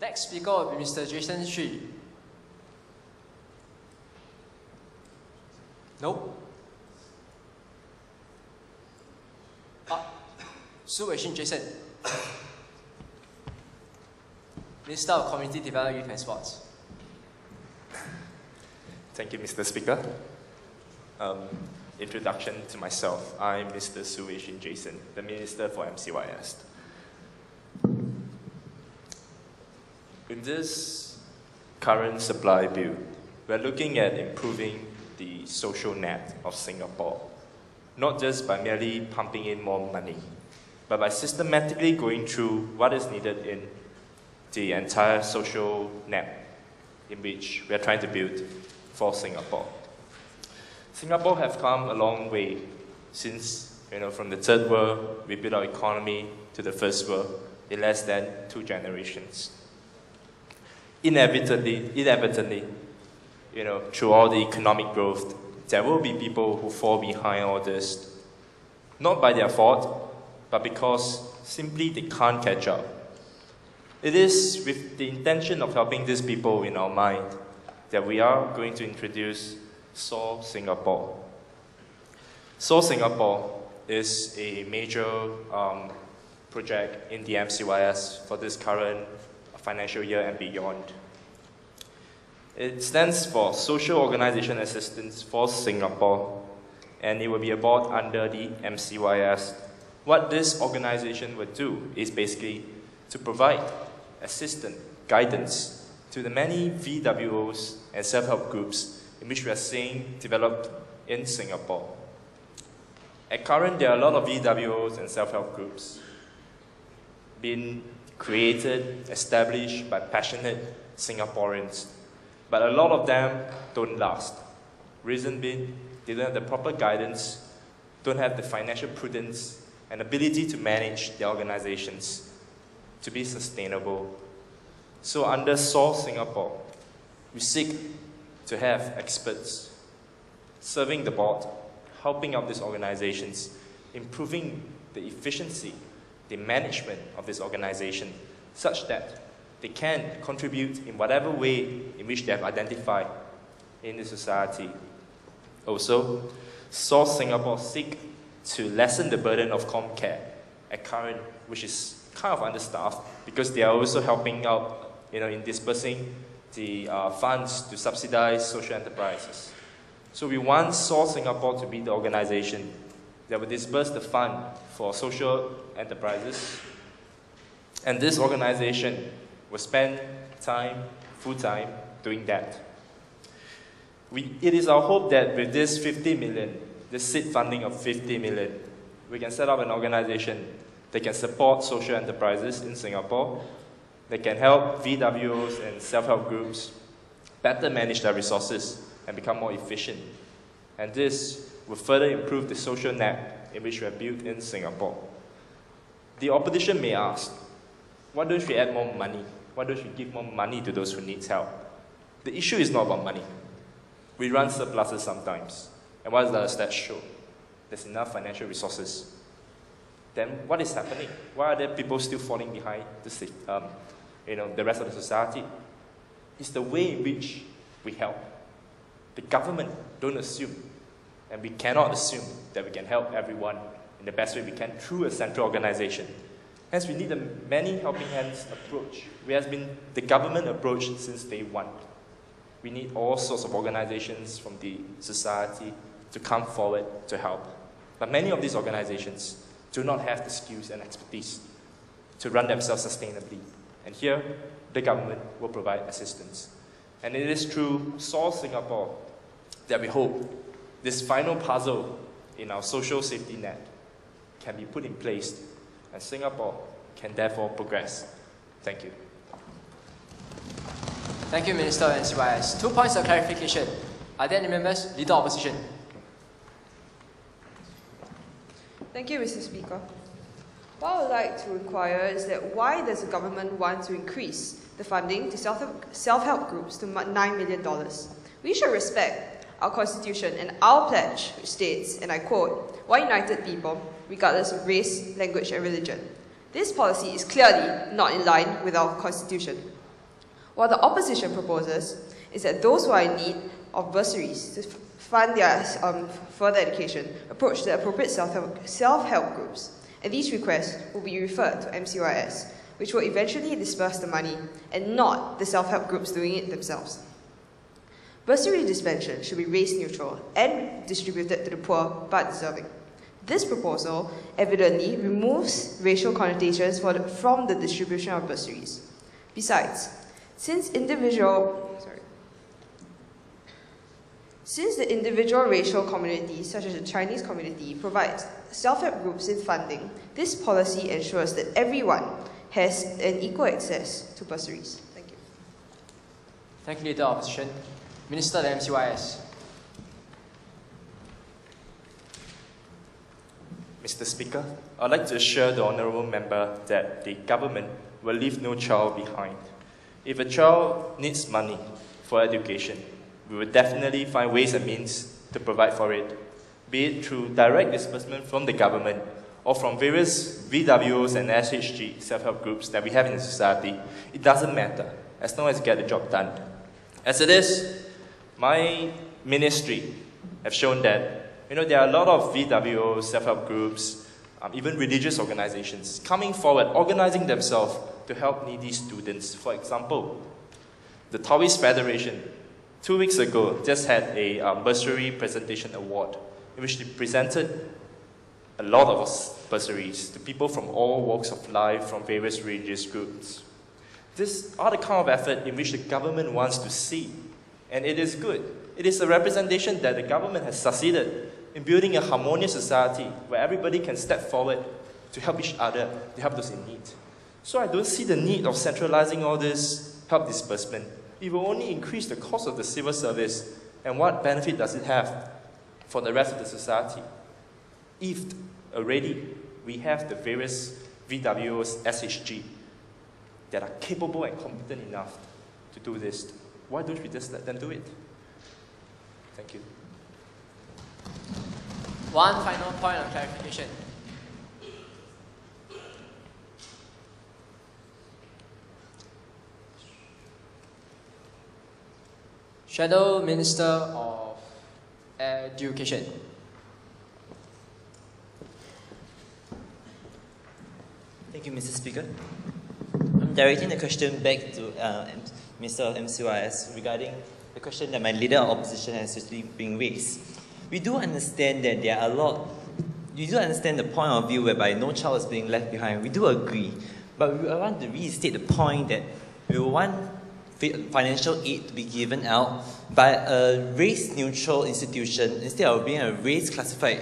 next speaker will be Mr. Jason Xu. No? Su Weixin Jason. Minister of Community Development, Youth and Sports. Thank you, Mr. Speaker. Introduction to myself. I'm Mr. Su Weixin Jason, the Minister for MCYS. In this current supply bill, we're looking at improving the social net of Singapore, not just by merely pumping in more money, but by systematically going through what is needed in the entire social net in which we are trying to build for Singapore. Singapore have come a long way since, from the third world, we built our economy to the first world in less than 2 generations. Inevitably, through all the economic growth, there will be people who fall behind all this, not by their fault, but because simply they can't catch up. It is with the intention of helping these people in our mind that we are going to introduce SOAR Singapore. SOAR Singapore is a major project in the MCYS for this current financial year and beyond. It stands for Social Organisation Assistance for Singapore, and it will be brought under the MCYS. What this organization will do is basically to provide assistance, guidance to the many VWOs and self-help groups in which we are seeing developed in Singapore. At current, there are a lot of VWOs and self-help groups being created, established by passionate Singaporeans, but a lot of them don't last. Reason being, they don't have the proper guidance, don't have the financial prudence and ability to manage their organizations to be sustainable. So under SOAR Singapore, we seek to have experts serving the board, helping out these organizations, improving the efficiency, the management of this organization, such that they can contribute in whatever way in which they have identified in the society. Also, SOAR Singapore seek to lessen the burden of ComCare at current, which is kind of understaffed, because they are also helping out in dispersing the funds to subsidize social enterprises. So we want SOAR Singapore to be the organization that will disperse the fund for social enterprises, and this organization will spend time, full time, doing that. It is our hope that with this 50 million, this seed funding of 50 million, we can set up an organization that can support social enterprises in Singapore, that can help VWOs and self-help groups better manage their resources and become more efficient. And this will further improve the social net in which we are built in Singapore. The opposition may ask, why don't we add more money? Why don't we give more money to those who need help? The issue is not about money. We run surpluses sometimes. And what does that show? There's enough financial resources. Then what is happening? Why are there people still falling behind the rest of the society? It's the way in which we help. The government don't assume, and we cannot assume that we can help everyone in the best way we can through a central organization. Hence, we need a many helping hands approach. We have been the government approach since day one. We need all sorts of organizations from the society to come forward to help. But many of these organizations do not have the skills and expertise to run themselves sustainably. And here, the government will provide assistance. And it is through SOAR Singapore that we hope this final puzzle in our social safety net can be put in place, and Singapore can therefore progress. Thank you. Thank you, Minister of MCYS. 2 points of clarification. Are there any members? Leader Opposition. Thank you, Mr. Speaker. What I would like to inquire is that why does the government want to increase the funding to self-help groups to $9 million? We should respect our Constitution and our pledge, which states, and I quote, "One united people, regardless of race, language and religion." This policy is clearly not in line with our Constitution. What the opposition proposes is that those who are in need of bursaries to fund their further education approach the appropriate self-help groups, and these requests will be referred to MCYS, which will eventually disperse the money, and not the self-help groups doing it themselves. Bursary dispensation should be race neutral and distributed to the poor but deserving. This proposal evidently removes racial connotations from the distribution of bursaries. Besides, since the individual racial communities, such as the Chinese community, provides self-help groups in funding, this policy ensures that everyone has an equal access to bursaries. Thank you. Thank you, Leader of Opposition. Minister of MCYS. Mr. Speaker, I'd like to assure the Honourable Member that the government will leave no child behind. If a child needs money for education, we will definitely find ways and means to provide for it, be it through direct disbursement from the government or from various VWOs and SHG self-help groups that we have in the society. It doesn't matter, as long as you get the job done. As it is, my ministry have shown that there are a lot of VWOs, self-help groups, even religious organizations coming forward, organizing themselves to help needy students. For example, the Taoist Federation 2 weeks ago just had a bursary presentation award in which they presented a lot of bursaries to people from all walks of life, from various religious groups. These are the kind of effort in which the government wants to see, and it is good. It is a representation that the government has succeeded in building a harmonious society where everybody can step forward to help each other, to help those in need. So I don't see the need of centralizing all this help disbursement. It will only increase the cost of the civil service, and what benefit does it have for the rest of the society? If already we have the various VWOs, SHG, that are capable and competent enough to do this, why don't we just let them do it? Thank you. One final point of clarification. Shadow Minister of Education. Thank you, Mr. Speaker. I'm directing the question back to Minister of MCYS regarding the question that my leader of opposition has actually been raised. We do understand that there are a lot, you do understand the point of view whereby no child is being left behind. We do agree, but we want to restate the point that we want financial aid to be given out by a race-neutral institution instead of being a race-classified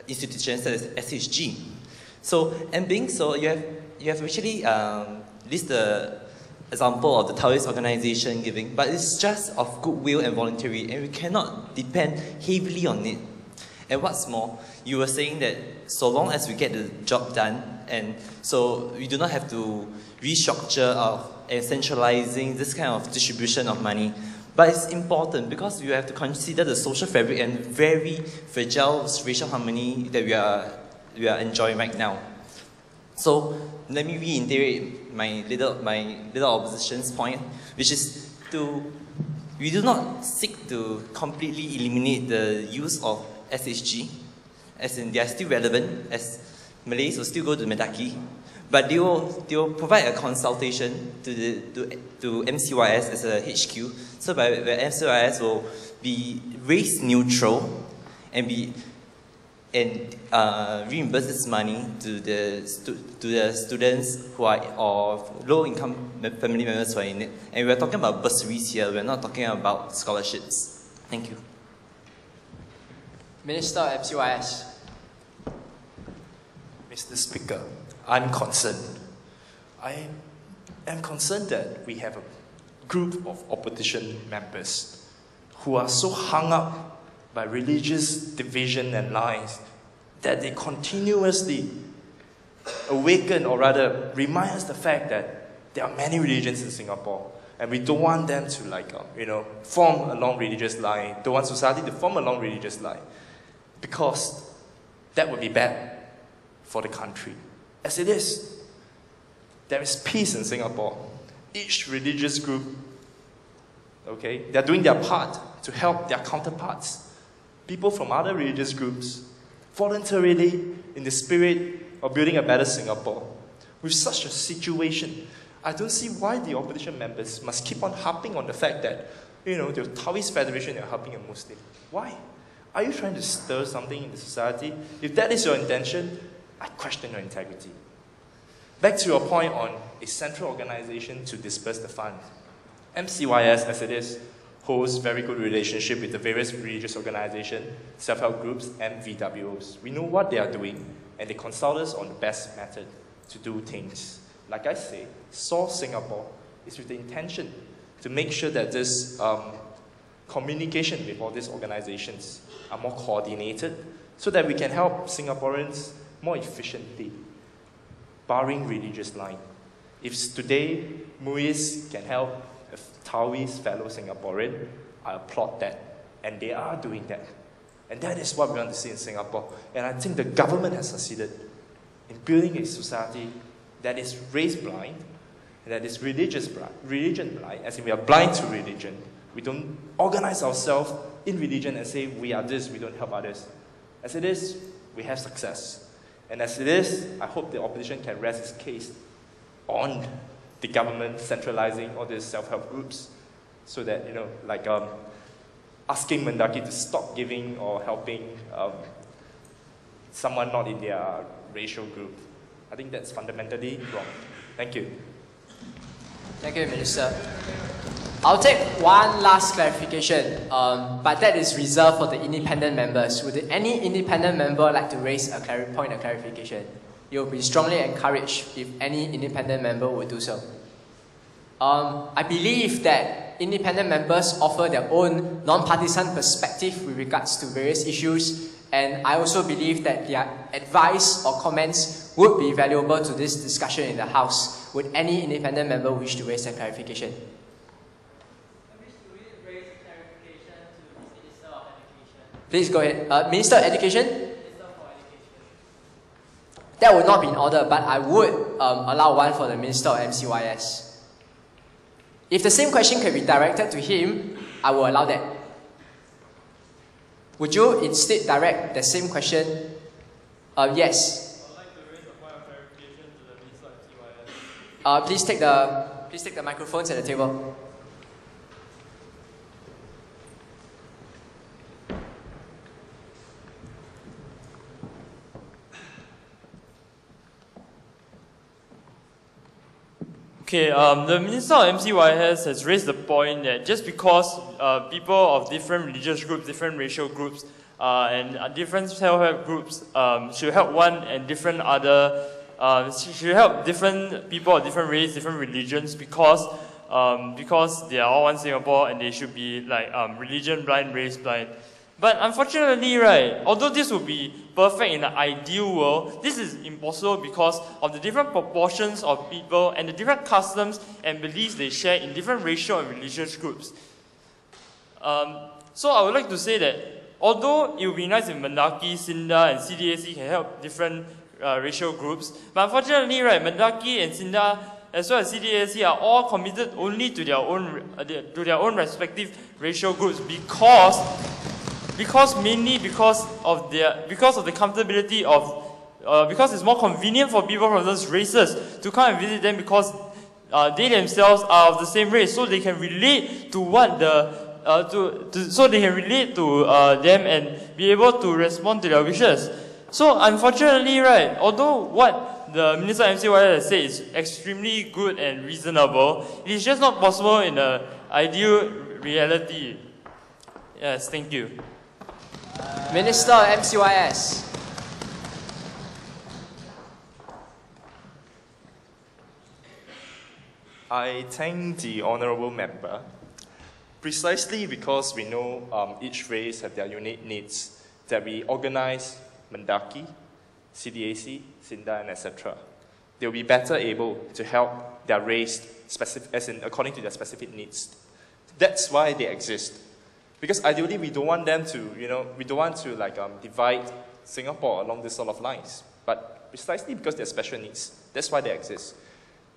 institution such as SHG. So, and being so, you have actually listed the example of the Taoist organization giving, but it's just of goodwill and voluntary, and we cannot depend heavily on it. And what's more, you were saying that so long as we get the job done, and so we do not have to restructure and centralizing this kind of distribution of money. But it's important because you have to consider the social fabric and very fragile racial harmony that we are enjoying right now. So let me reiterate my little opposition's point, which is we do not seek to completely eliminate the use of SHG, as in they are still relevant, as Malays will still go to Mendaki, but they will provide a consultation to MCYS as a HQ, so where MCYS will be race neutral and reimburse this money to the students who are of low-income family members who are in it. And we're talking about bursaries here, we're not talking about scholarships. Thank you. Minister of MCYS. Mr. Speaker, I'm concerned. I am concerned that we have a group of opposition members who are so hung up by religious division and lines that they continuously awaken, or rather remind us the fact that there are many religions in Singapore, and we don't want them to form along religious line, don't want society to form along religious line, because that would be bad for the country. As it is, there is peace in Singapore. Each religious group okay? They're doing their part to help their counterparts, people from other religious groups, voluntarily in the spirit of building a better Singapore. With such a situation, I don't see why the opposition members must keep on harping on the fact that, the Taoist Federation are helping a Muslim. Why? Are you trying to stir something in the society? If that is your intention, I question your integrity. Back to your point on a central organization to disperse the funds. MCYS, as it is, holds very good relationship with the various religious organizations, self-help groups, and VWOs. We know what they are doing, and they consult us on the best method to do things. Like I say, Source Singapore is with the intention to make sure that this communication with all these organizations are more coordinated so that we can help Singaporeans more efficiently, barring religious line. If today MUIS can help a Taoist fellow Singaporean, I applaud that. And they are doing that. And that is what we want to see in Singapore. And I think the government has succeeded in building a society that is race blind, and that is religion blind, as in we are blind to religion. We don't organize ourselves in religion and say we are this, we don't help others. As it is, we have success. And as it is, I hope the opposition can rest its case on the government centralizing all these self-help groups so that, asking Mendaki to stop giving or helping someone not in their racial group. I think that's fundamentally wrong. Thank you. Thank you, Minister. I'll take one last clarification, but that is reserved for the independent members. Would any independent member like to raise a point of clarification? You will be strongly encouraged if any independent member would do so. I believe that independent members offer their own non-partisan perspective with regards to various issues, and I also believe that their advice or comments would be valuable to this discussion in the House. Would any independent member wish to raise a clarification? I wish to raise clarification to the Minister of Education. Please go ahead. Minister of Education? Minister for Education. That would not be in order, but I would allow one for the Minister of MCYS. If the same question can be directed to him, I will allow that. Would you instead direct the same question? Yes. I would like to raise a point of clarification to the Minister of MCYS. Please take the microphones at the table. Okay, the Minister of MCYS has raised the point that just because people of different religious groups, different racial groups, and different self-help groups should help one and different other, should help different people of different race, different religions because they are all one Singapore and they should be like religion blind, race blind. But unfortunately, right, although this would be perfect in an ideal world, this is impossible because of the different proportions of people and the different customs and beliefs they share in different racial and religious groups. So I would like to say that although it would be nice if Mendaki, SINDA, and CDAC can help different racial groups, but unfortunately, right, Mendaki and SINDA as well as CDAC are all committed only to their own respective racial groups because of the comfortability of because it's more convenient for people from those races to come and visit them because they themselves are of the same race, so they can relate to what so they can relate to them and be able to respond to their wishes. So unfortunately, right, although what the Minister of MCYS has said is extremely good and reasonable, it is just not possible in an ideal reality. Yes, thank you. Minister of MCYS. I thank the honourable member precisely because we know each race have their unique needs that we organise Mendaki, CDAC, SINDA, and etc. They'll be better able to help their race according to their specific needs. That's why they exist. Because ideally, we don't want them to, we don't want to divide Singapore along this sort of lines. But precisely because they're special needs, that's why they exist.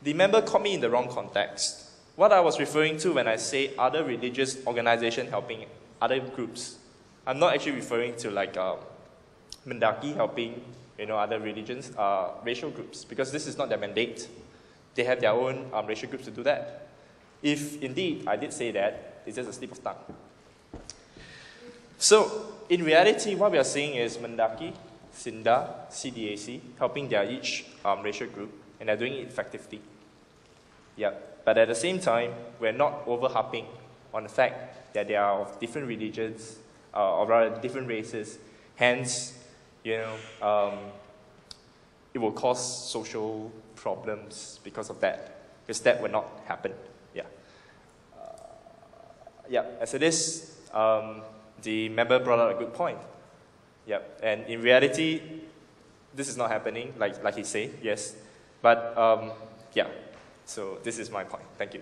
The member caught me in the wrong context. what I was referring to when I say other religious organization helping other groups, I'm not actually referring to like Mendaki helping other religions, racial groups, because this is not their mandate. They have their own racial groups to do that. If indeed I did say that, it's just a slip of tongue. So, in reality, what we are seeing is Mendaki, SINDA, CDAC, helping their each racial group, and they're doing it effectively. Yeah. But at the same time, we're not over-harping on the fact that they are of different religions, or rather different races. Hence, it will cause social problems because of that, because that will not happen. Yeah. As it is, the member brought out a good point. Yep, and in reality, this is not happening, like he said, yes. But, so this is my point. Thank you.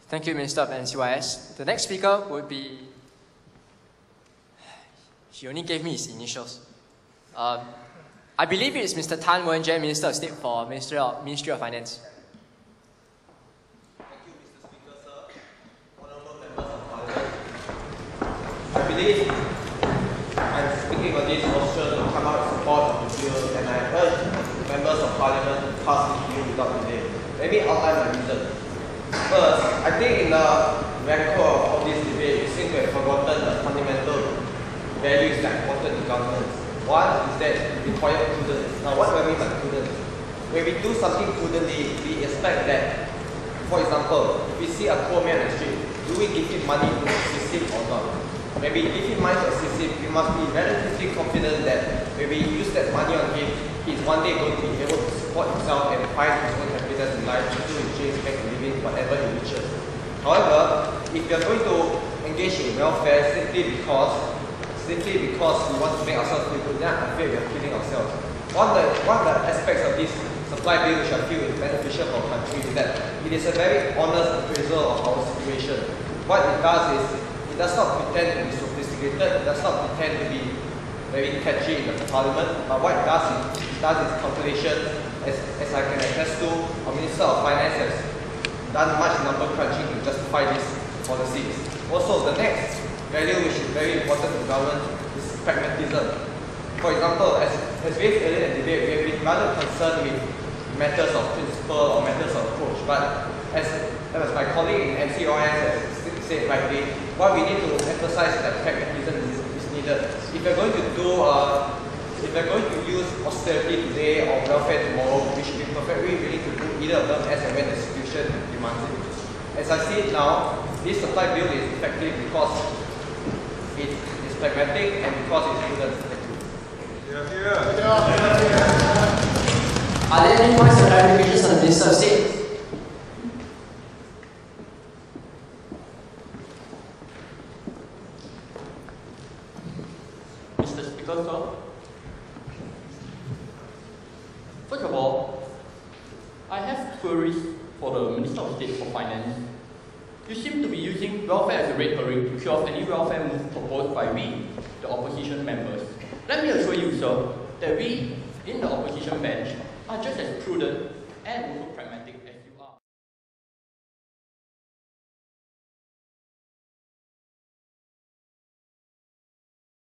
Thank you, Minister of NCYS. The next speaker would be... He only gave me his initials. I believe it is Mr. Tan Wen-Jen, Minister of State for Ministry of Finance. I believe I'm speaking on this motion to come out in support of the bill, and I urge members of parliament to pass this bill without delay. Let me outline my reason. First, I think in the record of this debate, we seem to have forgotten the fundamental values that are important to governance. One is that we require prudence. Now, what do I mean by prudence? When we do something prudently, we expect that, for example, if we see a poor man on the street, do we give him money to assist him or not? When we give him money to assist him, we must be relatively confident that when we use that money on him, he's one day going to be able to support himself and find his own happiness in life until he changes back to living whatever he wishes. However, if we are going to engage in welfare simply because we want to make ourselves feel good, then I feel we are killing ourselves. One of the aspects of this supply bill which I feel is beneficial for our country is that it is a very honest appraisal of our situation. What it does is, it does not pretend to be sophisticated, it does not pretend to be very catchy in the parliament, but what it does is calculation, as I can attest to, our Minister of Finance has done much number crunching to justify these policies. Also, the next value which is very important to government is pragmatism. For example, as raised earlier in the debate, we have been rather concerned with matters of principle or matters of approach, but as my colleague in NCOS has said rightly, what we need to emphasize is that pragmatism is needed. If we're going to use austerity today or welfare tomorrow, we should be perfectly willing to do either of them as and when the situation demands it. As I see it now, this supply bill is effective because it is pragmatic and because it's prudent. Are there any points of clarification on the Minister of State? Mr. Speaker, sir. First of all, I have queries for the Minister of State for Finance. You seem to be using welfare as a red herring to kill off any welfare move proposed by we, the opposition members. Let me assure you, sir, that we, in the opposition bench, are just as prudent and